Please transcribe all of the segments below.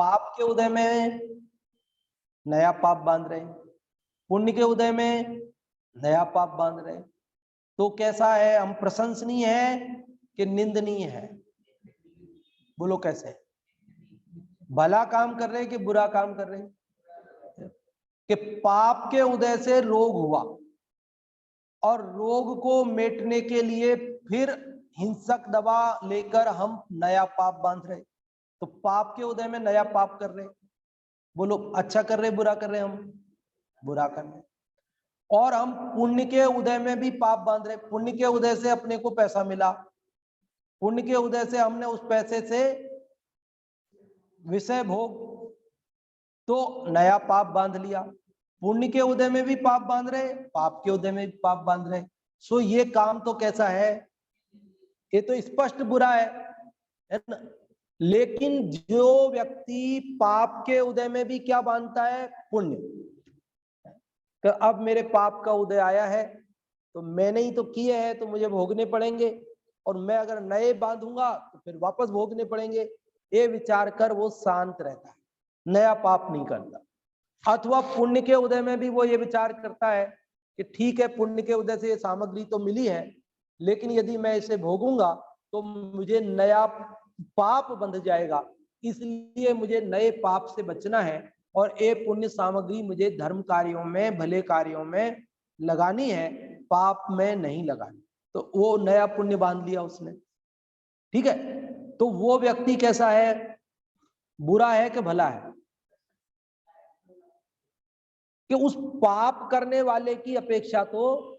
पाप के उदय में नया पाप बांध रहे, पुण्य के उदय में नया पाप बांध रहे। तो कैसा है, हम प्रशंसनीय है कि निंदनीय है? बोलो कैसे? भला काम कर रहे कि बुरा काम कर रहे? कि पाप के उदय से रोग हुआ और रोग को मिटने के लिए फिर हिंसक दवा लेकर हम नया पाप बांध रहे। तो पाप के उदय में नया पाप कर रहे। बोलो अच्छा कर रहे बुरा कर रहे? हम बुरा कर रहे। और हम पुण्य के उदय में भी पाप बांध रहे। पुण्य के उदय से अपने को पैसा मिला, पुण्य के उदय से हमने उस पैसे से विषय भोग, तो नया पाप बांध लिया। पुण्य के उदय में भी पाप बांध रहे, पाप के उदय में भी पाप बांध रहे। सो ये काम तो कैसा है, ये तो स्पष्ट बुरा है ना। लेकिन जो व्यक्ति पाप के उदय में भी क्या बांधता है, पुण्य। तो अब मेरे पाप का उदय आया है तो मैंने ही तो किए हैं, तो मुझे भोगने पड़ेंगे, और मैं अगर नए बांधूंगा तो फिर वापस भोगने पड़ेंगे। ये विचार कर वो शांत रहता है, नया पाप नहीं करता। अथवा पुण्य के उदय में भी वो ये विचार करता है कि ठीक है, पुण्य के उदय से ये सामग्री तो मिली है, लेकिन यदि मैं इसे भोगूंगा तो मुझे नया पाप बंध जाएगा, इसलिए मुझे नए पाप से बचना है और ये पुण्य सामग्री मुझे धर्म कार्यों में, भले कार्यों में लगानी है, पाप में नहीं लगानी। तो वो नया पुण्य बांध लिया उसने। ठीक है, तो वो व्यक्ति कैसा है, बुरा है कि भला है? कि उस पाप करने वाले की अपेक्षा तो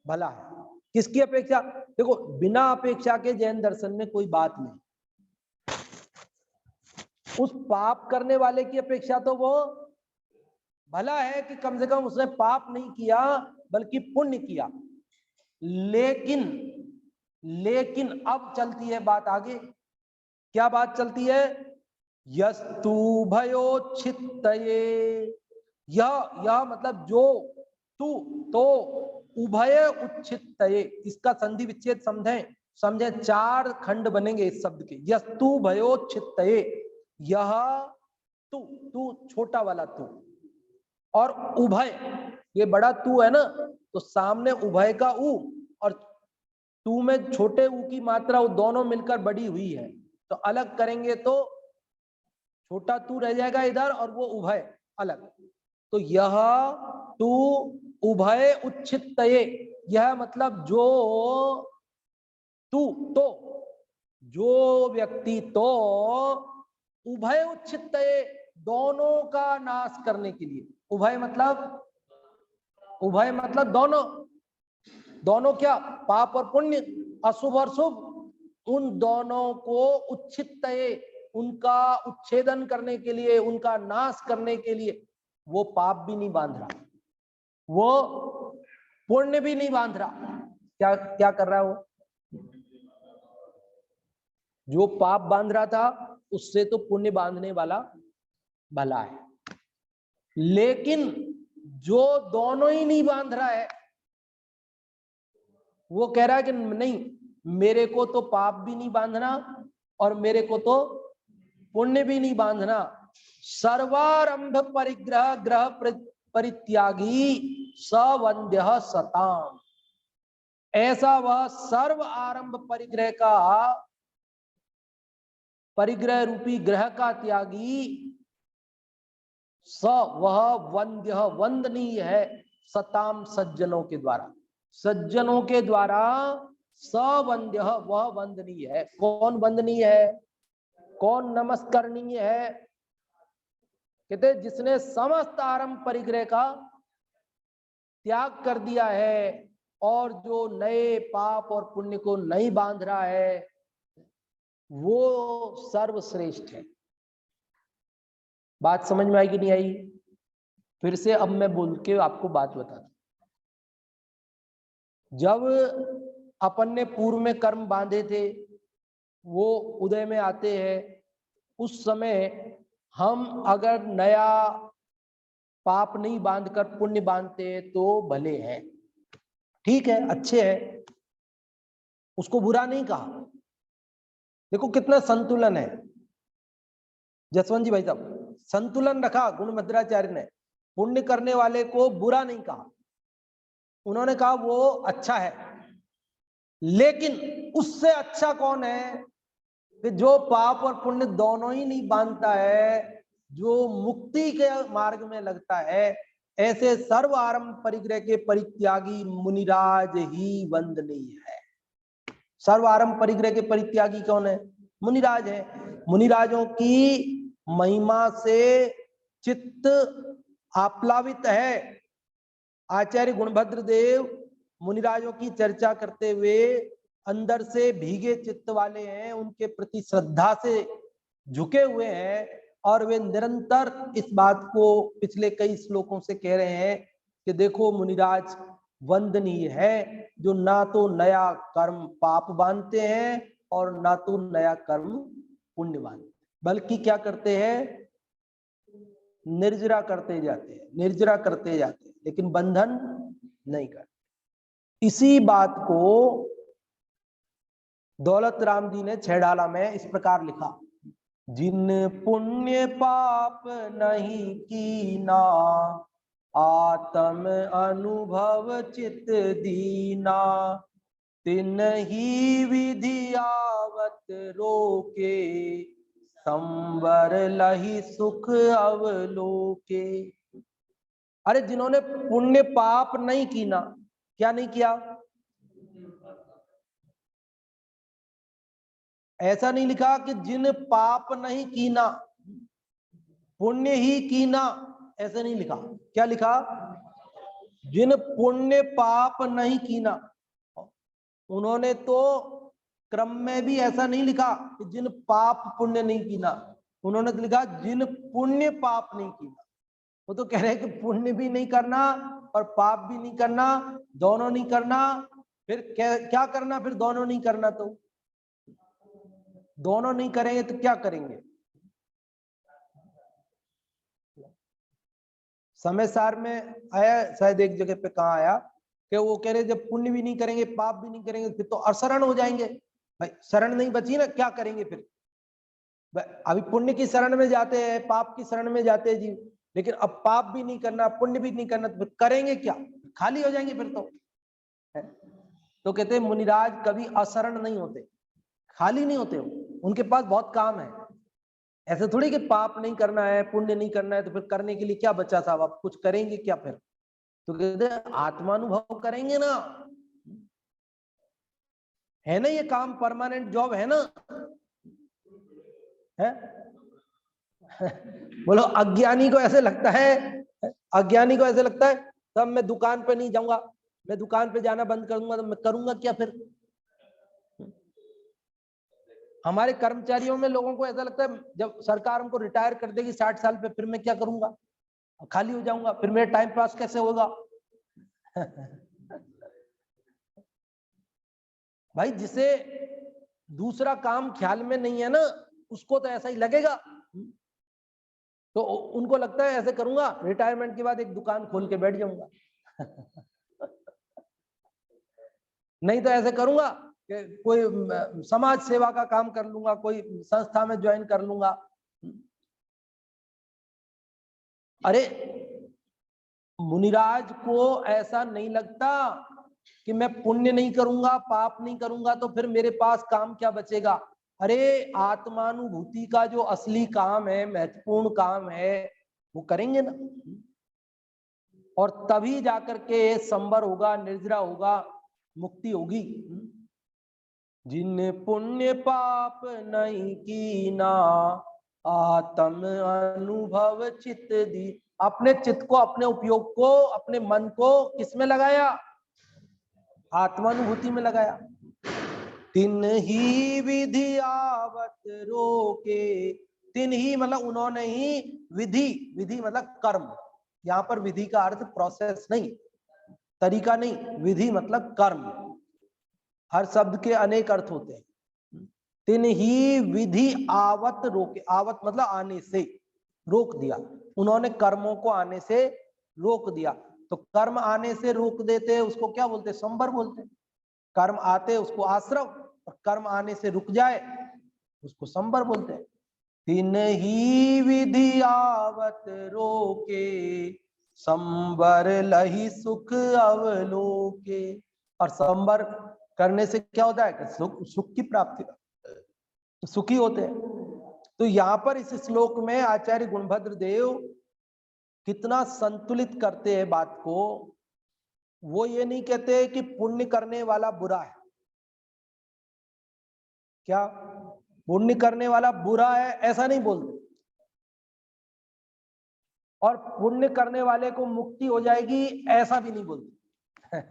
भला है। किसकी अपेक्षा? देखो, बिना अपेक्षा के जैन दर्शन में कोई बात नहीं। उस पाप करने वाले की अपेक्षा तो वो भला है कि कम से कम उसने पाप नहीं किया बल्कि पुण्य किया। लेकिन अब चलती है बात आगे। क्या बात चलती है? यस्तु भयोच्छित्तये, यह मतलब जो, तू तो उभय उच्छित्तये, इसका संधि विच्छेद समझे 4 खंड बनेंगे इस शब्द के। यस्तु भयोच्छित्तये, यह तू छोटा वाला तू, और उभय ये बड़ा तू है ना, तो सामने उभय का उ और तू में छोटे ऊ की मात्रा, वो दोनों मिलकर बड़ी हुई है, तो अलग करेंगे तो छोटा तू रह जाएगा इधर और वो उभय अलग। तो यह तू उभय उच्छित्तये, यह मतलब जो तू, तो जो व्यक्ति तो उभय उच्छित्तये, दोनों का नाश करने के लिए। उभय मतलब दोनों क्या, पाप और पुण्य, अशुभ और शुभ, उन दोनों को उच्छित्तये, उनका उच्छेदन करने के लिए, उनका नाश करने के लिए वो पाप भी नहीं बांध रहा, वो पुण्य भी नहीं बांध रहा। क्या कर रहा है वो? जो पाप बांध रहा था उससे तो पुण्य बांधने वाला भला है। लेकिन जो दोनों ही नहीं बांध रहा है, वो कह रहा है कि नहीं, मेरे को तो पाप भी नहीं बांधना और मेरे को तो पुण्य भी नहीं बांधना। सर्वारंभ परिग्रह ग्रह परित्यागी सवंद्य सताम, ऐसा वह सर्व आरंभ परिग्रह का, परिग्रह रूपी ग्रह का त्यागी, स वह वंद्य वंदनीय है, सताम सज्जनों के द्वारा, सज्जनों के द्वारा सवंद्य वह वंदनीय है। कौन वंदनीय है, कौन नमस्करणीय है? कहते जिसने समस्त आरंभ परिग्रह का त्याग कर दिया है और जो नए पाप और पुण्य को नहीं बांध रहा है, वो सर्वश्रेष्ठ है। बात समझ में आई कि नहीं आई? फिर से अब मैं बोल के आपको बात बताता हूं। जब अपन ने पूर्व में कर्म बांधे थे, वो उदय में आते हैं, उस समय हम अगर नया पाप नहीं बांधकर पुण्य बांधते हैं तो भले हैं, ठीक है, अच्छे हैं, उसको बुरा नहीं कहा। देखो कितना संतुलन है। जसवंत जी भाई साहब, संतुलन रखा गुणभद्राचार्य ने, पुण्य करने वाले को बुरा नहीं कहा, उन्होंने कहा वो अच्छा है, लेकिन उससे अच्छा कौन है कि जो पाप और पुण्य दोनों ही नहीं बांधता है, जो मुक्ति के मार्ग में लगता है, ऐसे सर्व आरंभ परिग्रह के परित्यागी मुनिराज ही वंदनीय है। सर्व आरंभ परिग्रह के परित्यागी कौन है? मुनिराज है। मुनिराजों की महिमा से चित्त आप्लावित है। आचार्य गुणभद्र देव मुनिराजों की चर्चा करते हुए अंदर से भीगे चित्त वाले हैं, उनके प्रति श्रद्धा से झुके हुए हैं, और वे निरंतर इस बात को पिछले कई श्लोकों से कह रहे हैं कि देखो मुनिराज वंदनीय है, जो ना तो नया कर्म पाप बांधते हैं और ना तो नया कर्म पुण्य बांधते, बल्कि क्या करते हैं? निर्जरा करते जाते हैं, निर्जरा करते जाते हैं, लेकिन बंधन नहीं करते। इसी बात को दौलत राम जी ने छेड़ाला में इस प्रकार लिखा, जिन पुण्य पाप नहीं कीना, आत्म अनुभव चित दीना, तिन ही विधि आवत रोके, संवर लही सुख अवलोके। अरे जिन्होंने पुण्य पाप नहीं कीना, क्या नहीं किया? ऐसा नहीं लिखा कि जिन पाप नहीं कीना, पुण्य ही कीना, ऐसे नहीं लिखा। क्या लिखा? जिन पुण्य पाप नहीं कीना। उन्होंने तो क्रम में भी ऐसा नहीं लिखा कि जिन पाप पुण्य नहीं कीना, उन्होंने तो लिखा जिन पुण्य पाप नहीं कीना। वो तो कह रहे हैं कि पुण्य भी नहीं करना और पाप भी नहीं करना, दोनों नहीं करना। फिर क्या करना? फिर दोनों नहीं करना, तो दोनों नहीं करेंगे तो क्या करेंगे? समय सार में आया, शायद एक जगह पे कहा आया कि वो कह रहे जब पुण्य भी नहीं करेंगे पाप भी नहीं करेंगे फिर तो अशरण हो जाएंगे। भाई शरण नहीं बची ना, क्या करेंगे फिर? अभी पुण्य की शरण में जाते हैं, पाप की शरण में जाते हैं जीव, लेकिन अब पाप भी नहीं करना पुण्य भी नहीं करना, तो फिर करेंगे क्या? खाली हो जाएंगे फिर तो। तो कहते हैं मुनिराज कभी अशरण नहीं होते, खाली नहीं होते, उनके पास बहुत काम है। ऐसे थोड़ी कि पाप नहीं करना है पुण्य नहीं करना है तो फिर करने के लिए क्या बचा साहब, आप कुछ करेंगे क्या फिर? तो कहते हैं आत्मानुभव करेंगे ना, है ना, ये काम परमानेंट जॉब है ना, है? बोलो अज्ञानी को ऐसे लगता है, अज्ञानी को ऐसे लगता है तब मैं दुकान पे नहीं जाऊंगा, मैं दुकान पे जाना बंद कर दूंगा, तो मैं करूंगा क्या फिर? हमारे कर्मचारियों में लोगों को ऐसा लगता है जब सरकार हमको रिटायर कर देगी 60 साल पे, फिर मैं क्या करूंगा? खाली हो जाऊंगा, फिर मेरा टाइम पास कैसे होगा? भाई जिसे दूसरा काम ख्याल में नहीं है ना, उसको तो ऐसा ही लगेगा। तो उनको लगता है ऐसे करूंगा, रिटायरमेंट के बाद एक दुकान खोल के बैठ जाऊंगा। नहीं तो ऐसे करूंगा कि कोई समाज सेवा का काम कर लूंगा, कोई संस्था में ज्वाइन कर लूंगा। अरे मुनिराज को ऐसा नहीं लगता कि मैं पुण्य नहीं करूंगा पाप नहीं करूंगा तो फिर मेरे पास काम क्या बचेगा? अरे आत्मानुभूति का जो असली काम है, महत्वपूर्ण काम है, वो करेंगे ना, और तभी जाकर के संवर होगा, निर्जरा होगा, मुक्ति होगी। जिन पुण्य पाप नहीं कीना, आत्म अनुभव चित दी। अपने चित्त को, अपने उपयोग को, अपने मन को किसमें लगाया? आत्मानुभूति में लगाया। तिन ही विधि आवत रोके, तिन ही मतलब उन्होंने ही, विधि, विधि मतलब कर्म, यहाँ पर विधि का अर्थ प्रोसेस नहीं, तरीका नहीं, विधि मतलब कर्म। हर शब्द के अनेक अर्थ होते हैं। तिन ही विधि आवत रोके, आवत मतलब आने से, रोक दिया, उन्होंने कर्मों को आने से रोक दिया। तो कर्म आने से रोक देते उसको क्या बोलते? संवर बोलते। कर्म आते उसको आश्रव, और कर्म आने से रुक जाए उसको संवर बोलते हैं। तिन ही विधि आवत रोके, संबर लही सुख अवलोके। और संबर करने से क्या होता है कि सुख की प्राप्ति, सुखी होते हैं। तो यहाँ पर इस श्लोक में आचार्य गुणभद्र देव कितना संतुलित करते हैं बात को। वो ये नहीं कहते कि पुण्य करने वाला बुरा है, क्या पुण्य करने वाला बुरा है ऐसा नहीं बोलते, और पुण्य करने वाले को मुक्ति हो जाएगी ऐसा भी नहीं बोलते।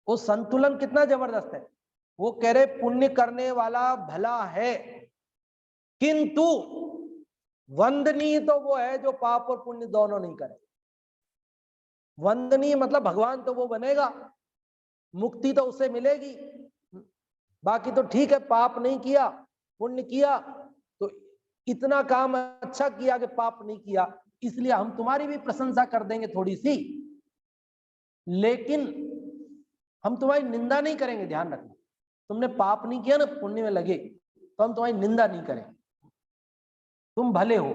वो संतुलन कितना जबरदस्त है। वो कह रहे पुण्य करने वाला भला है, किंतु वंदनीय तो वो है जो पाप और पुण्य दोनों नहीं करे। वंदनीय मतलब भगवान तो वो बनेगा, मुक्ति तो उससे मिलेगी। बाकी तो ठीक है, पाप नहीं किया पुण्य किया, तो इतना काम अच्छा किया कि पाप नहीं किया, इसलिए हम तुम्हारी भी प्रशंसा कर देंगे थोड़ी सी, लेकिन हम तुम्हारी निंदा नहीं करेंगे। ध्यान रखना, तुमने पाप नहीं किया ना, पुण्य में लगे, तो हम तुम्हारी निंदा नहीं करेंगे, तुम भले हो।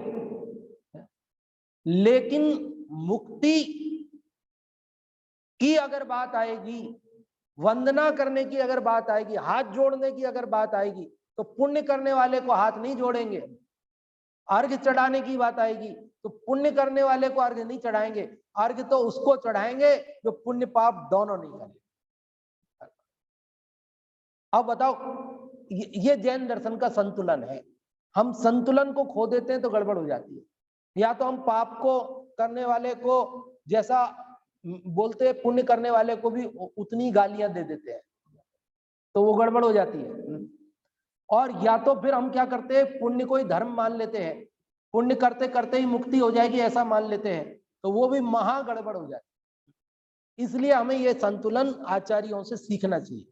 लेकिन मुक्ति की अगर बात आएगी, वंदना करने की अगर बात आएगी, हाथ जोड़ने की अगर बात आएगी, तो पुण्य करने वाले को हाथ नहीं जोड़ेंगे। अर्घ्य चढ़ाने की बात आएगी तो पुण्य करने वाले को अर्घ्य नहीं चढ़ाएंगे, अर्घ्य तो उसको चढ़ाएंगे जो पुण्य पाप दोनों नहीं करे। अब बताओ, ये जैन दर्शन का संतुलन है। हम संतुलन को खो देते हैं तो गड़बड़ हो जाती है। या तो हम पाप को करने वाले को जैसा बोलते हैं, पुण्य करने वाले को भी उतनी गालियां दे देते हैं, तो वो गड़बड़ हो जाती है। और या तो फिर हम क्या करते हैं, पुण्य को ही धर्म मान लेते हैं, पुण्य करते करते ही मुक्ति हो जाएगी ऐसा मान लेते हैं, तो वो भी महा गड़बड़ हो जाती है। इसलिए हमें ये संतुलन आचार्यों से सीखना चाहिए।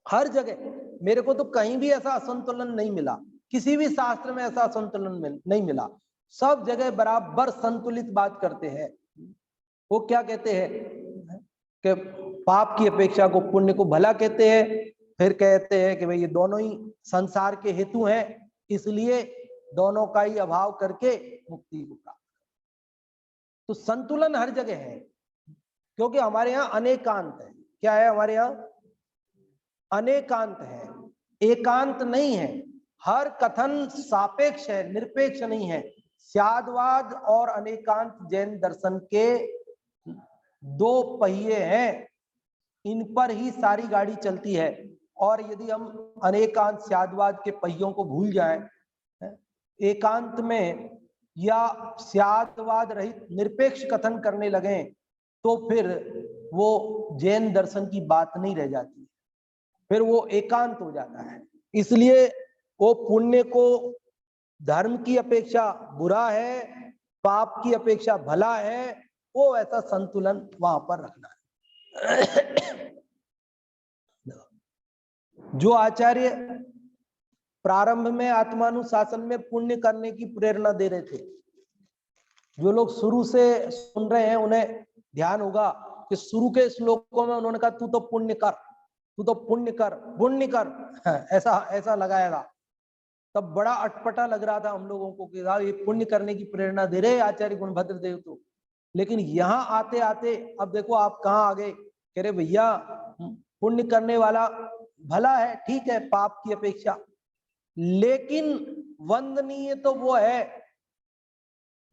हर जगह मेरे को तो कहीं भी ऐसा असंतुलन नहीं मिला, किसी भी शास्त्र में ऐसा असंतुलन नहीं मिला। सब जगह बराबर संतुलित बात करते हैं। वो क्या कहते हैं कि पाप की अपेक्षा को पुण्य को भला कहते हैं, फिर कहते हैं कि भाई ये दोनों ही संसार के हेतु हैं, इसलिए दोनों का ही अभाव करके मुक्ति को प्राप्त। तो संतुलन हर जगह है, क्योंकि हमारे यहाँ अनेकांत है। क्या है हमारे यहाँ? अनेकांत है, एकांत नहीं है। हर कथन सापेक्ष है, निरपेक्ष नहीं है। स्यादवाद और अनेकांत जैन दर्शन के दो पहिए हैं, इन पर ही सारी गाड़ी चलती है। और यदि हम अनेकांत स्यादवाद के पहियों को भूल जाएं, एकांत में या स्यादवाद रहित निरपेक्ष कथन करने लगे, तो फिर वो जैन दर्शन की बात नहीं रह जाती, फिर वो एकांत हो जाता है। इसलिए वो पुण्य को धर्म की अपेक्षा बुरा है, पाप की अपेक्षा भला है, वो ऐसा संतुलन वहां पर रखना है। जो आचार्य प्रारंभ में आत्मानुशासन में पुण्य करने की प्रेरणा दे रहे थे, जो लोग शुरू से सुन रहे हैं उन्हें ध्यान होगा कि शुरू के श्लोकों में उन्होंने कहा तू तो पुण्य कर, तू तो पुण्य कर, पुण्य कर, ऐसा लगाएगा। तब बड़ा अटपटा लग रहा था हम लोगों को कि ये पुण्य करने की प्रेरणा दे रहे आचार्य गुणभद्र देव तो। लेकिन यहाँ आते आते अब देखो आप कहाँ आ गए, कह रहे भैया पुण्य करने वाला भला है, ठीक है, पाप की अपेक्षा, लेकिन वंदनीय तो वो है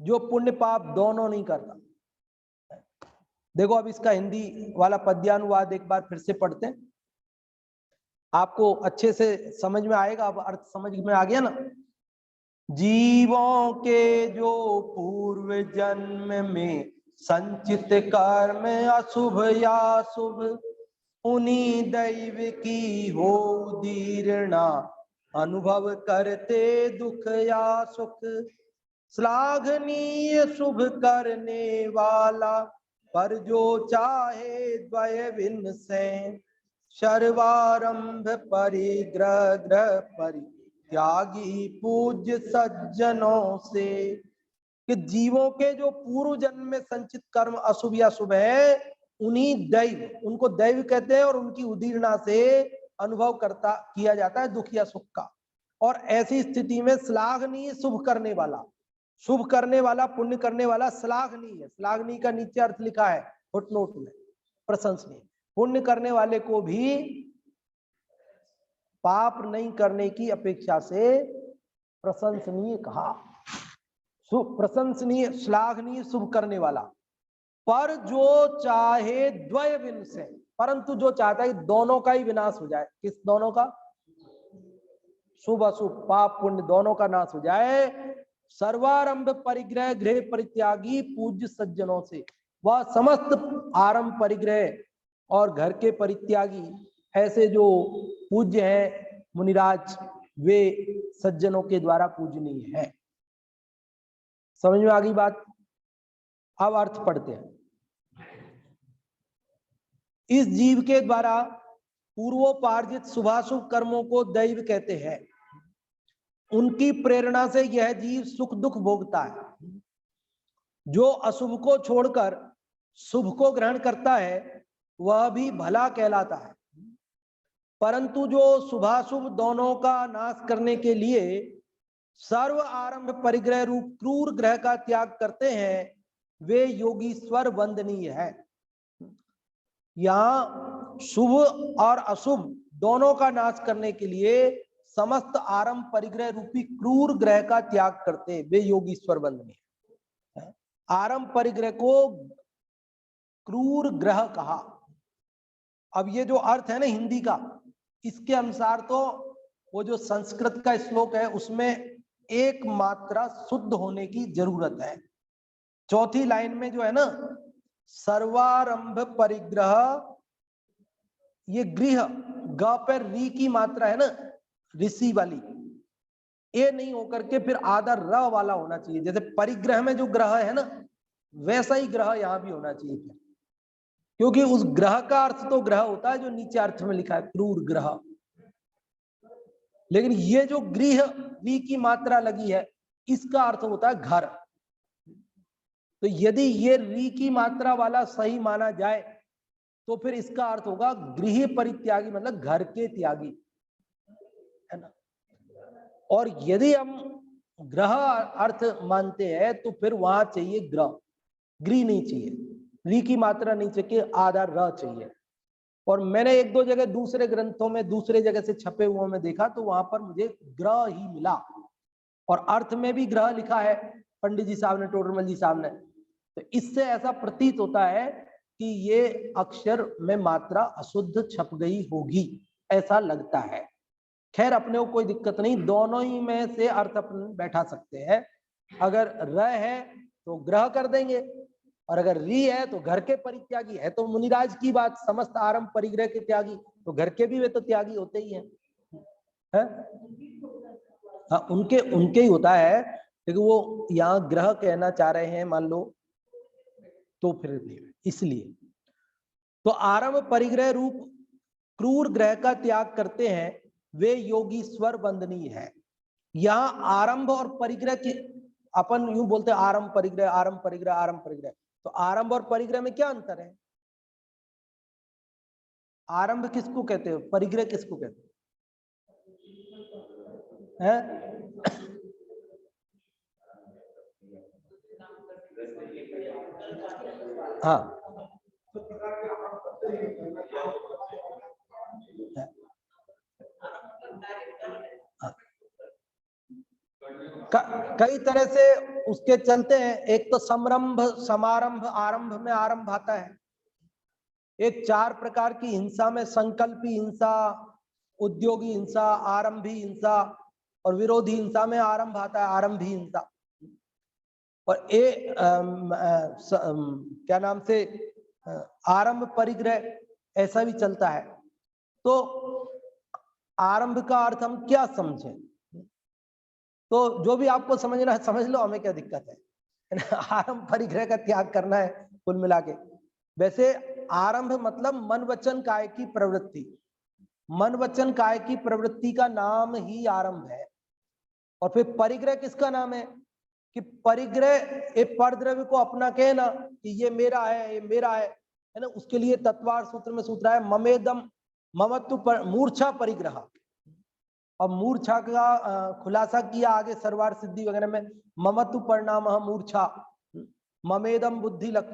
जो पुण्य पाप दोनों नहीं करता। देखो अब इसका हिंदी वाला पद्यानुवाद एक बार फिर से पढ़ते हैं, आपको अच्छे से समझ में आएगा। अब अर्थ समझ में आ गया ना। जीवों के जो पूर्व जन्म में संचित कर्म अशुभ या शुभ, उन्हीं दैव की हो दीर्णा, अनुभव करते दुख या सुख। श्लाघनीय शुभ करने वाला, पर जो चाहे द्वय भिन्न से, सर्वारंभ परिग्रह परित्यागी पूज्य सज्जनों से। कि जीवों के जो पूर्व जन्म में संचित कर्म अशुभ या शुभ है, उन्हीं दैव, उनको दैव कहते हैं, और उनकी उदीर्णा से अनुभव किया जाता है दुख या सुख का। और ऐसी स्थिति में श्लाघनीय शुभ करने वाला, शुभ करने वाला, पुण्य करने वाला श्लाघनीय है। श्लाघनीय का नीचे अर्थ लिखा है फुटनोट में, प्रशंसनीय। पुण्य करने वाले को भी पाप नहीं करने की अपेक्षा से प्रशंसनीय कहा। शुभ, प्रशंसनीय, श्लाघनीय, शुभ करने वाला। पर जो चाहे द्वय विनाश, परंतु जो चाहता है दोनों का ही विनाश हो जाए। किस दोनों का? शुभ अशुभ, पाप पुण्य दोनों का नाश हो जाए। सर्वारंभ परिग्रह गृह परित्यागी पूज्य सज्जनों से, वह समस्त आरंभ परिग्रह और घर के परित्यागी ऐसे जो पूज्य हैं मुनिराज, वे सज्जनों के द्वारा पूजनीय है। समझ में आ गई बात? अब अर्थ पढ़ते हैं। इस जीव के द्वारा पूर्वोपार्जित शुभाशुभ कर्मों को दैव कहते हैं। उनकी प्रेरणा से यह जीव सुख दुख भोगता है। जो अशुभ को छोड़कर शुभ को ग्रहण करता है वह भी भला कहलाता है। परंतु जो शुभाशुभ दोनों का नाश करने के लिए सर्व आरंभ परिग्रह रूप क्रूर ग्रह का त्याग करते हैं वे योगीश्वर वंदनीय है। यहाँ शुभ और अशुभ दोनों का नाश करने के लिए समस्त आरंभ परिग्रह रूपी क्रूर ग्रह का त्याग करते वे योगीश्वर वंदनीय। आरंभ परिग्रह को क्रूर ग्रह कहा। अब ये जो अर्थ है ना हिंदी का, इसके अनुसार तो वो जो संस्कृत का श्लोक है उसमें एक मात्रा शुद्ध होने की जरूरत है। चौथी लाइन में जो है ना, सर्वारंभ परिग्रह, ये गृह, ग पर री की मात्रा है ना ऋषि वाली, ये नहीं होकर के फिर आधा र वाला होना चाहिए। जैसे परिग्रह में जो ग्रह है ना वैसा ही ग्रह यहां भी होना चाहिए, क्योंकि उस ग्रह का अर्थ तो ग्रह होता है जो नीचे अर्थ में लिखा है क्रूर ग्रह। लेकिन ये जो गृह वी की मात्रा लगी है इसका अर्थ होता है घर। तो यदि ये री की मात्रा वाला सही माना जाए तो फिर इसका अर्थ होगा गृह परित्यागी, मतलब घर के त्यागी, है ना। और यदि हम ग्रह अर्थ मानते हैं तो फिर वहां चाहिए ग्रह, गृह नहीं चाहिए, री की मात्रा नहीं चाहिए, आधा र चाहिए। और मैंने एक दो जगह दूसरे ग्रंथों में दूसरे जगह से छपे हुए में देखा तो वहां पर मुझे ग्रह ही मिला, और अर्थ में भी ग्रह लिखा है पंडित जी साहब ने, टोडरमल जी साहब ने। तो इससे ऐसा प्रतीत होता है कि ये अक्षर में मात्रा अशुद्ध छप गई होगी, ऐसा लगता है। खैर अपने को कोई दिक्कत नहीं, दोनों ही में से अर्थ अपन बैठा सकते हैं। अगर र है तो ग्रह कर देंगे, और अगर री है तो घर के परित्यागी है। तो मुनिराज की बात, समस्त आरंभ परिग्रह के त्यागी, तो घर के भी वे तो त्यागी होते ही हैं, है? हाँ उनके ही होता है, लेकिन वो यहाँ ग्रह कहना चाह रहे हैं मान लो, तो फिर इसलिए तो आरंभ परिग्रह रूप क्रूर ग्रह का त्याग करते हैं वे योगीश्वर वंदनीय है। यहाँ आरंभ और परिग्रह के, अपन यूं बोलते हैं आरंभ परिग्रह, आरंभ परिग्रह, आरंभ परिग्रह। तो आरंभ और परिग्रह में क्या अंतर है? आरंभ किसको कहते हो, परिग्रह किसको कहते हैं? हाँ कई तरह से उसके चलते हैं। एक तो समरंभ, समारंभ, आरंभ में आरंभ आता है। एक 4 प्रकार की हिंसा में संकल्पी हिंसा, उद्योगी हिंसा, आरंभी हिंसा और विरोधी हिंसा में आरंभ आता है, आरंभी हिंसा। और क्या नाम से आरंभ परिग्रह ऐसा भी चलता है। तो आरंभ का अर्थ हम क्या समझें? तो जो भी आपको समझना है समझ लो, हमें क्या दिक्कत है। आरंभ परिग्रह का त्याग करना है कुल मिला के। वैसे आरंभ मतलब मन वचन काय की प्रवृत्ति, मन वचन काय की प्रवृत्ति का नाम ही आरंभ है। और फिर परिग्रह किसका नाम है? कि परिग्रह एक परद्रव्य को अपना कहना कि ये मेरा है, ये मेरा है ना। उसके लिए तत्वार सूत्र में सूत्र है ममेदम ममत्व मूर्छा परिग्रह। और मूर्छा का खुलासा किया आगे सर्वार सिद्धि वगैरह में, ममत्व परिणाम मूर्छा ममेदम बुद्धि लक,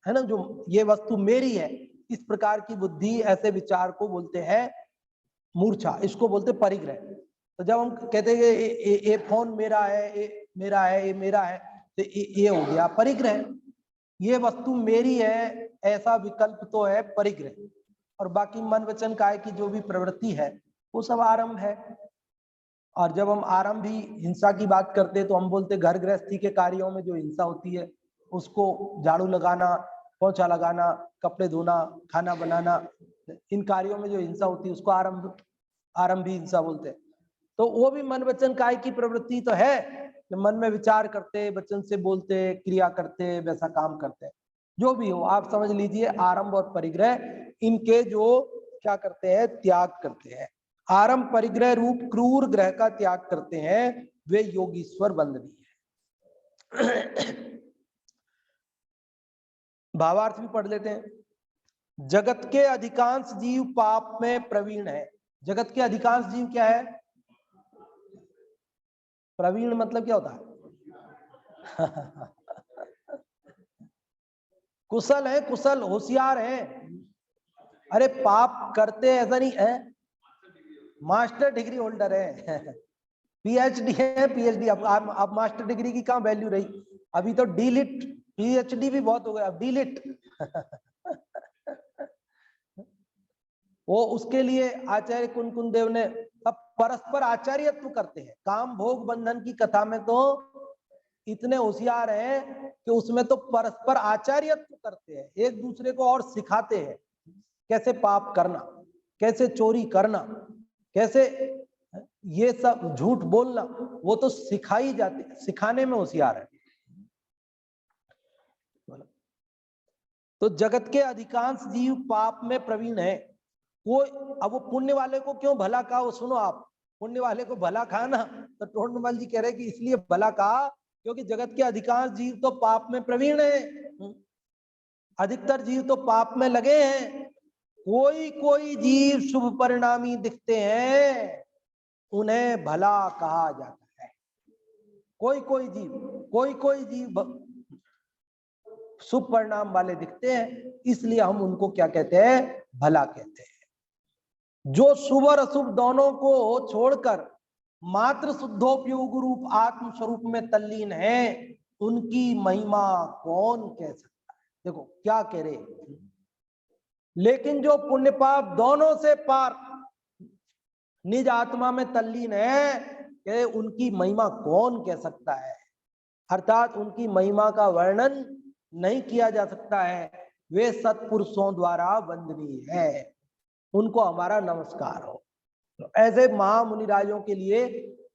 है ना, जो ये वस्तु मेरी है, इस प्रकार की बुद्धि, ऐसे विचार को बोलते हैं मूर्छा, इसको बोलते परिग्रह। तो जब हम कहते हैं ये फोन मेरा है, ये मेरा है, ये मेरा है, तो ये हो गया परिग्रह, ये वस्तु मेरी है ऐसा विकल्प तो है परिग्रह। और बाकी मन वचन काय की जो भी प्रवृत्ति है वो सब आरंभ है। और जब हम आरंभी हिंसा की बात करते हैं तो हम बोलते घर गृहस्थी के कार्यों में जो हिंसा होती है उसको झाड़ू लगाना, पोछा लगाना, कपड़े धोना, खाना बनाना, इन कार्यों में जो हिंसा होती है उसको आरंभी हिंसा बोलते हैं। तो वो भी मन वचन काय की प्रवृत्ति तो है, मन में विचार करते, वचन से बोलते, क्रिया करते, वैसा काम करते हैं। जो भी हो आप समझ लीजिए, आरंभ और परिग्रह इनके जो क्या करते हैं, त्याग करते हैं। आरंभ परिग्रह रूप क्रूर ग्रह का त्याग करते हैं, वे योगीश्वर वंदनीय है। भावार्थ भी पढ़ लेते हैं। जगत के अधिकांश जीव पाप में प्रवीण है। जगत के अधिकांश जीव क्या है? प्रवीण मतलब क्या होता है? कुशल है, कुशल होशियार है। अरे पाप करते ऐसा नहीं है, मास्टर डिग्री होल्डर है। पीएचडी है, पीएचडी। अब मास्टर डिग्री की कहाँ वैल्यू रही, अभी तो डीलिट, पीएचडी भी बहुत हो गया, अब डीलिट। वो उसके लिए आचार्य कुंकुन देव ने अब परस्पर आचार्यत्व करते हैं। काम भोग बंधन की कथा में तो इतने होशियार हैं कि उसमें तो परस्पर आचार्यत्व करते हैं, एक दूसरे को और सिखाते हैं कैसे पाप करना, कैसे चोरी करना, कैसे ये सब झूठ बोलना, वो तो सिखाई जाती, सिखाने में होशियार है। तो जगत के अधिकांश जीव पाप में प्रवीण है। कोई, अब वो पुण्य वाले को क्यों भला कहा, वो सुनो आप, पुण्य वाले को भला कहा ना, तो टोंडमल जी कह रहे कि इसलिए भला कहा क्योंकि जगत के अधिकांश जीव तो पाप में प्रवीण है, अधिकतर जीव तो पाप में लगे हैं। कोई कोई जीव शुभ परिणामी दिखते हैं, उन्हें भला कहा जाता है। कोई कोई जीव शुभ परिणाम वाले दिखते हैं, इसलिए हम उनको क्या कहते हैं, भला कहते हैं। जो शुभ और अशुभ दोनों को छोड़कर मात्र शुद्धोपयोग रूप आत्म स्वरूप में तल्लीन है, उनकी महिमा कौन कह सकता है। देखो क्या कह रहे, लेकिन जो पुण्य पाप दोनों से पार निज आत्मा में तल्लीन है, कि उनकी महिमा कौन कह सकता है। अर्थात उनकी महिमा का वर्णन नहीं किया जा सकता है। वे सत्पुरुषों द्वारा वंदनीय है, उनको हमारा नमस्कार हो। तो ऐसे महामुनि राजों के लिए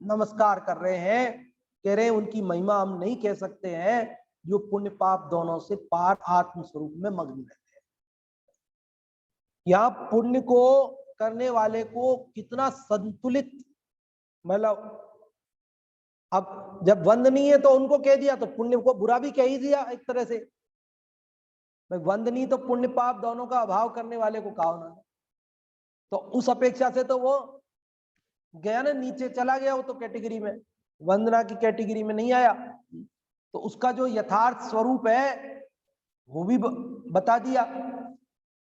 नमस्कार कर रहे हैं, कह रहे हैं उनकी महिमा हम नहीं कह सकते हैं, जो पुण्य पाप दोनों से पार आत्म स्वरूप में मग्न रहते हैं। यहाँ पुण्य को करने वाले को कितना संतुलित, मतलब अब जब वंदनीय है तो उनको कह दिया, तो पुण्य को बुरा भी कह ही दिया एक तरह से। वंदनीय तो पुण्य पाप दोनों का अभाव करने वाले को कहा उन्होंने, तो उस अपेक्षा से तो वो गया ना, नीचे चला गया वो तो कैटेगरी में, वंदना की कैटेगरी में नहीं आया। तो उसका जो यथार्थ स्वरूप है वो भी बता दिया।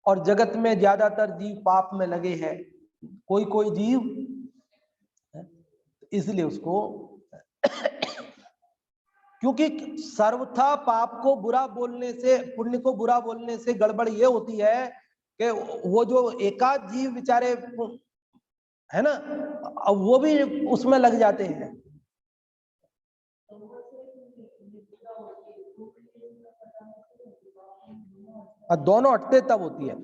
और जगत में ज्यादातर जीव पाप में लगे हैं, कोई कोई जीव, इसलिए उसको क्योंकि सर्वथा पाप को बुरा बोलने से, पुण्य को बुरा बोलने से गड़बड़ ये होती है कि वो जो एकाध जीव बेचारे है ना, अब वो भी उसमें लग जाते हैं। और दोनों हटते तब होती है।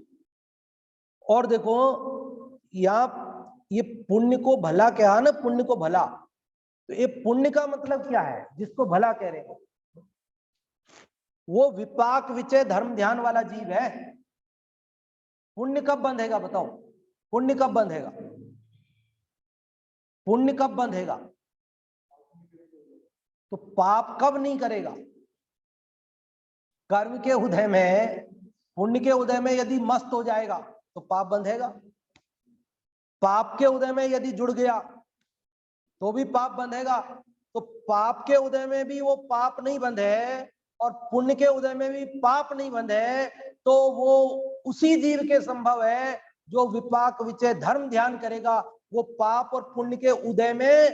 और देखो यहाँ ये पुण्य को भला कहा ना, पुण्य को भला, तो ये पुण्य का मतलब क्या है जिसको भला कह रहे हैं, वो विपाक विचय धर्म ध्यान वाला जीव है। पुण्य कब बंधेगा बताओ, पुण्य कब बंधेगा, पुण्य कब बंधेगा, तो पाप कब नहीं करेगा। कर्म के उदय में, पुण्य के उदय में यदि मस्त हो जाएगा तो पाप बंधेगा, पाप के उदय में यदि जुड़ गया तो भी पाप बंधेगा। तो पाप के उदय में भी वो पाप नहीं बंधे और पुण्य के उदय में भी पाप नहीं बंधे, तो वो उसी जीव के संभव है जो विपाक विचय धर्म ध्यान करेगा। वो पाप और पुण्य के उदय में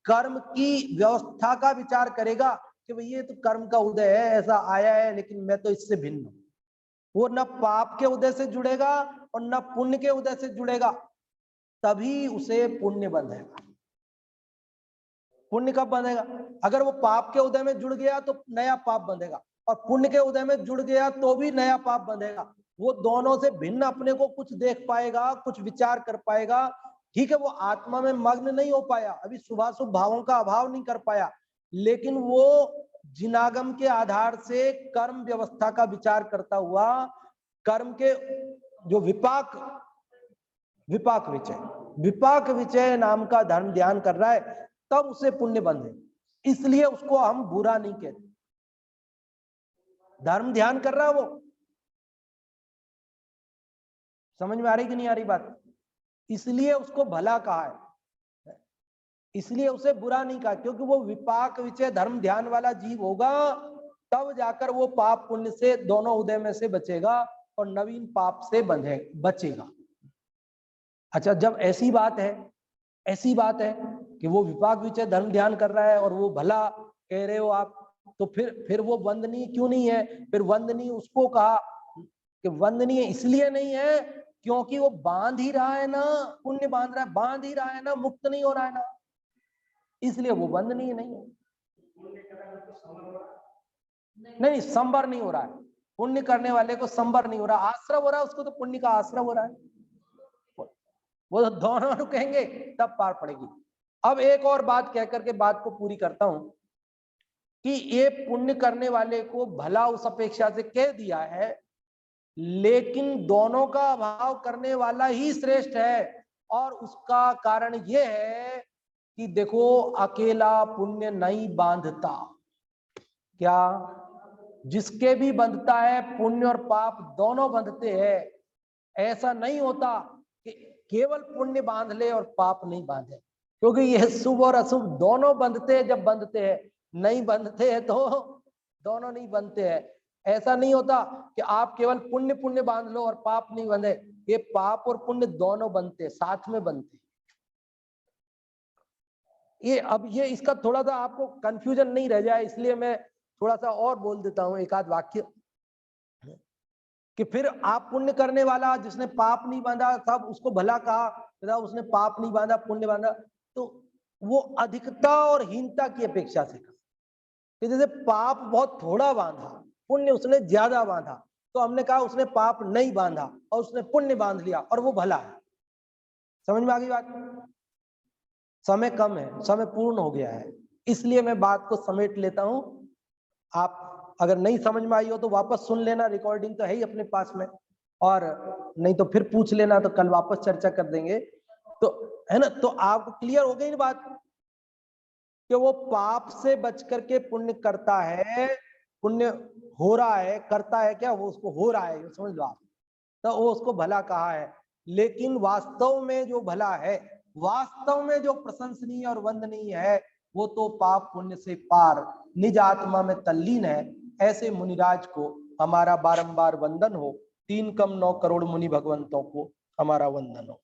कर्म की व्यवस्था का विचार करेगा कि भाई ये तो कर्म का उदय है, ऐसा आया है, लेकिन मैं तो इससे भिन्न हूं। वो न पाप के उदय से जुड़ेगा और न पुण्य के उदय से जुड़ेगा, तभी उसे पुण्य बंधेगा। पुण्य कब बंधेगा? अगर वो पाप के उदय में जुड़ गया तो नया पाप बंधेगा, और पुण्य के उदय में जुड़ गया तो भी नया पाप बंधेगा। वो दोनों से भिन्न अपने को कुछ देख पाएगा, कुछ विचार कर पाएगा। ठीक है, वो आत्मा में मग्न नहीं हो पाया, अभी शुभाशुभ भावों का अभाव नहीं कर पाया, लेकिन वो जिनागम के आधार से कर्म व्यवस्था का विचार करता हुआ कर्म के जो विपाक विचय नाम का धर्म ध्यान कर रहा है, तब उसे पुण्य बंधे। इसलिए उसको हम बुरा नहीं कहते। धर्म ध्यान कर रहा है वो, समझ में आ रही कि नहीं आ रही बात? इसलिए उसको भला कहा है, इसलिए उसे बुरा नहीं कहा, क्योंकि वो विपाक विचय धर्म ध्यान वाला जीव होगा, तब जाकर वो पाप पुण्य से दोनों उदय में से बचेगा और नवीन पाप से बचेगा। अच्छा, जब ऐसी बात है कि वो विपाक विचय धर्म ध्यान कर रहा है और वो भला कह रहे हो आप, तो फिर वो वंदनीय क्यों नहीं है? फिर वंदनीय उसको कहा कि वंदनीय इसलिए नहीं है क्योंकि वो बांध ही रहा है ना, पुण्य बांध रहा है, बांध ही रहा है ना, मुक्त नहीं हो रहा है ना, इसलिए वो वंदनीय नहीं है। नहीं, संबर नहीं हो रहा है, पुण्य करने वाले को संबर नहीं हो रहा, आश्रय हो रहा है उसको, तो पुण्य का आश्रय हो रहा है। वो दोनों रुकेंगे तब पार पड़ेगी। अब एक और बात कह करके बात को पूरी करता हूं कि ये पुण्य करने वाले को भला उस अपेक्षा से कह दिया है, लेकिन दोनों का अभाव करने वाला ही श्रेष्ठ है। और उसका कारण यह है कि देखो, अकेला पुण्य नहीं बांधता। क्या? जिसके भी बंधता है, पुण्य और पाप दोनों बंधते हैं। ऐसा नहीं होता कि केवल पुण्य बांध ले और पाप नहीं बांधे, क्योंकि यह शुभ और अशुभ दोनों बंधते हैं। जब बंधते हैं, नहीं बंधते हैं तो दोनों नहीं बनते हैं। ऐसा नहीं होता कि आप केवल पुण्य पुण्य बांध लो और पाप नहीं बंधे। ये पाप और पुण्य दोनों बनते, साथ में बनते। ये इसका थोड़ा सा आपको कंफ्यूजन नहीं रह जाए, इसलिए मैं थोड़ा सा और बोल देता हूं, एक आध वाक्य, कि फिर आप पुण्य करने वाला जिसने पाप नहीं बांधा, सब उसको भला कहा, उसने पाप नहीं बांधा, पुण्य बांधा, तो वो अधिकता और हीनता की अपेक्षा से कहा कि जैसे पाप बहुत थोड़ा बांधा, पुण्य उसने ज्यादा बांधा, तो हमने कहा उसने पाप नहीं बांधा और उसने पुण्य बांध लिया और वो भला है। समझ में आ गई बात? समय कम है, समय पूर्ण हो गया है, इसलिए मैं बात को समेट लेता हूं। आप अगर नहीं समझ में आई हो तो वापस सुन लेना, रिकॉर्डिंग तो है ही अपने पास में, और नहीं तो फिर पूछ लेना, तो कल वापस चर्चा कर देंगे, तो है ना। तो आपको क्लियर हो गई ना बात कि वो पाप से बच करके पुण्य करता है, पुण्य हो रहा है, करता है क्या, वो उसको हो रहा है, समझ लो आप, तो वो उसको भला कहा है। लेकिन वास्तव में जो भला है, वास्तव में जो प्रशंसनीय और वंदनीय है, वो तो पाप पुण्य से पार निज आत्मा में तल्लीन है। ऐसे मुनिराज को हमारा बारंबार वंदन हो। 3 कम 9 करोड़ मुनि भगवंतों को हमारा वंदन हो।